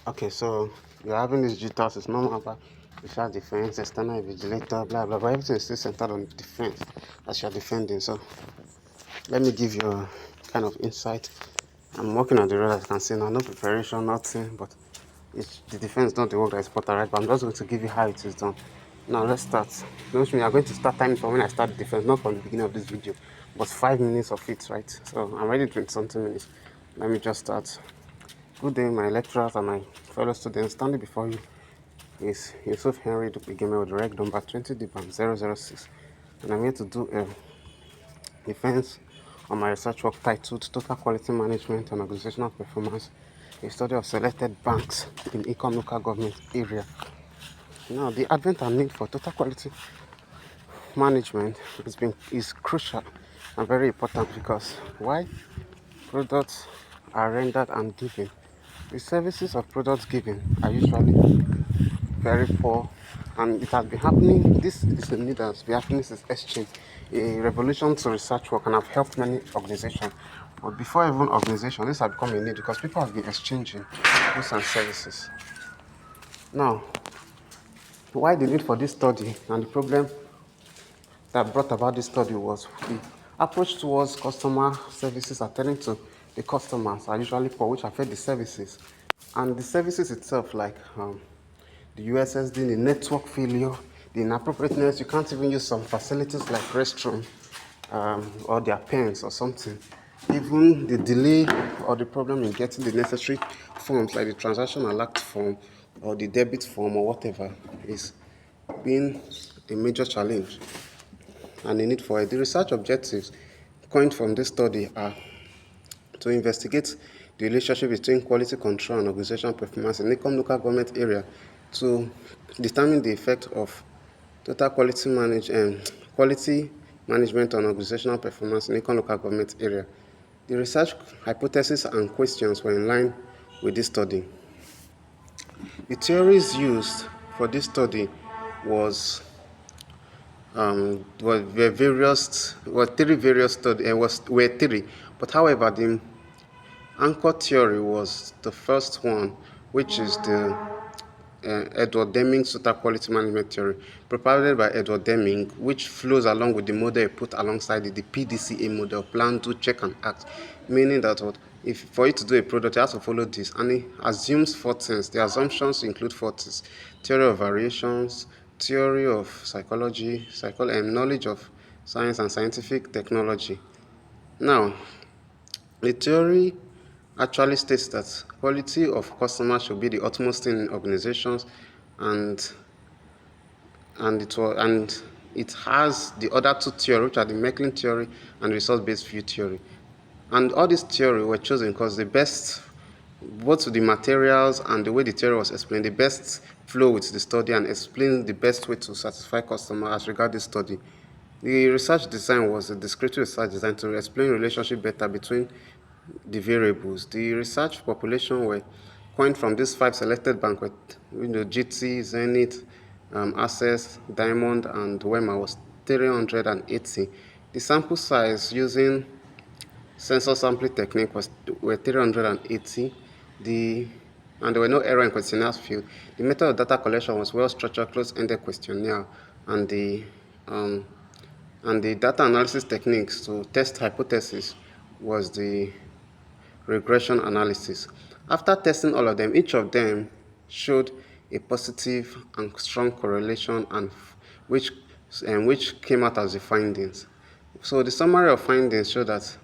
Okay, so you're having this GTAS, it's normal about research defense, external invigilator, blah blah, but everything is still centered on defense as you're defending. So let me give you a kind of insight. I'm working on the road, as you can see now, no preparation, nothing, but it's the defense, not the work that is important, right? But I'm just going to give you how it is done. Now let's start. Notice me, I'm going to start timing from when I start the defense, not from the beginning of this video, but 5 minutes of it, right? So I'm ready 20 something minutes. Let me just start. Good day, my lecturers and my fellow students. Standing before you is Yusuf Henry Dupigeme with reg number 20 DBAM 006. And I'm here to do a defense on my research work titled Total Quality Management and Organizational Performance, a study of selected banks in Ecom local government area. Now, the advent and need for total quality management is crucial and very important because why? Products are rendered and given. The services of products given are usually very poor, and it has been happening. This is a need that has been happening since exchange, a revolution to research work, and have helped many organizations. But before even organization, this has become a need because people have been exchanging goods and services. Now, why the need for this study and the problem that brought about this study was the approach towards customer services attending to the customers are usually poor, which affect the services. And the services itself, like the USSD, the network failure, the inappropriateness, you can't even use some facilities like restroom or their pens or something. Even the delay or the problem in getting the necessary forms like the transaction alert form or the debit form or whatever is being a major challenge and the need for it. The research objectives coined from this study are to investigate the relationship between quality control and organizational performance in Ecom local government area to determine the effect of total quality management on organizational performance in Ecom local government area. The research hypotheses and questions were in line with this study. The theories used for this study was were various were three various study were three, but however the anchor theory was the first one, which is the Edward Deming's total quality management theory, propounded by Edward Deming, which flows along with the model he put alongside it, the PDCA model, plan, do, check, and act, meaning that what if for you to do a product, you have to follow this, and it assumes four things. The assumptions include four things: theory of variations, theory of psychology, knowledge of science and scientific technology. Now, the theory actually states that quality of customers should be the utmost thing in organizations, and it has the other two theories, which are the Mecklin theory and resource-based view theory. And all these theories were chosen because the best, both the materials and the way the theory was explained, the best flow with the study and explain the best way to satisfy customers as regards the study. The research design was a descriptive research design to explain relationship better between the variables. The research population were coined from these five selected banks, GT, Zenith, Access, Diamond, and Wema was 380. The sample size using sensor sampling technique were 380. And there were no error in questionnaires field. The method of data collection was well-structured, close-ended questionnaire, and the data analysis techniques to test hypothesis was the regression analysis. After testing all of them, each of them showed a positive and strong correlation, and which came out as the findings. So the summary of findings show that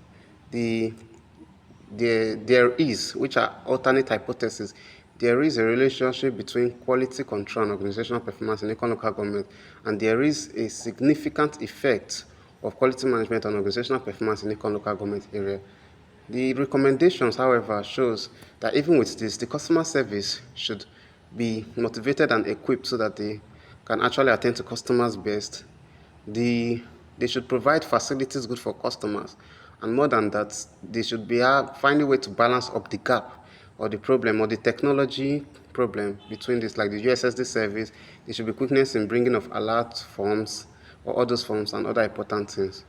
there is, which are alternate hypotheses, there is a relationship between quality control and organizational performance in local government, and there is a significant effect of quality management on organizational performance in local government area. The recommendations, however, shows that even with this, the customer service should be motivated and equipped so that they can actually attend to customers best. They should provide facilities good for customers, and more than that, they should find a way to balance up the gap or the problem or the technology problem between this, like the USSD service. There should be quickness in bringing of alert forms or all those forms and other important things.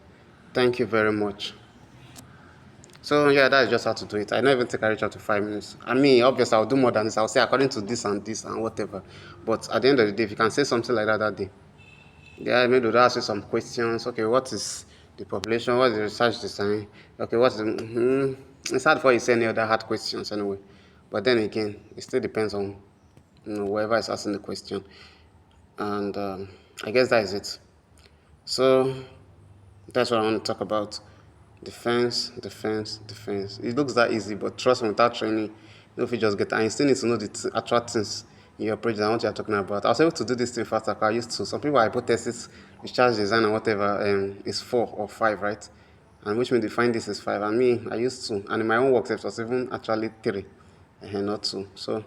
Thank you very much. So yeah, that is just how to do it. I don't even take a reach out to 5 minutes. I mean, obviously, I'll do more than this. I'll say according to this and whatever. But at the end of the day, if you can say something like that day, yeah, maybe they'll ask you some questions. Okay, what is the population? What is the research design? Okay, what's the? It's hard for you to say any other hard questions anyway. But then again, it still depends on whoever is asking the question. And I guess that is it. So that's what I want to talk about. Defense, defense, defense. It looks that easy, but trust me, without training, if you just get, and you still need to know the actual things in your project and what you're talking about. I was able to do this thing faster because I used to. Some people hypothesis, recharge design and whatever is 4 or 5, right? And which means they find this is 5. And me, I used to. And in my own work, it was even actually 3, and not 2. So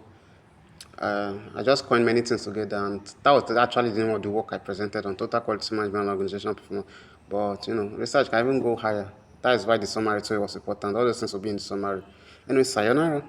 I just coined many things together, and that was actually the name of the work I presented on total quality management and organizational performance. But research can even go higher. That is why the summary too was important. All those things will be in the summary. Anyway, sayonara.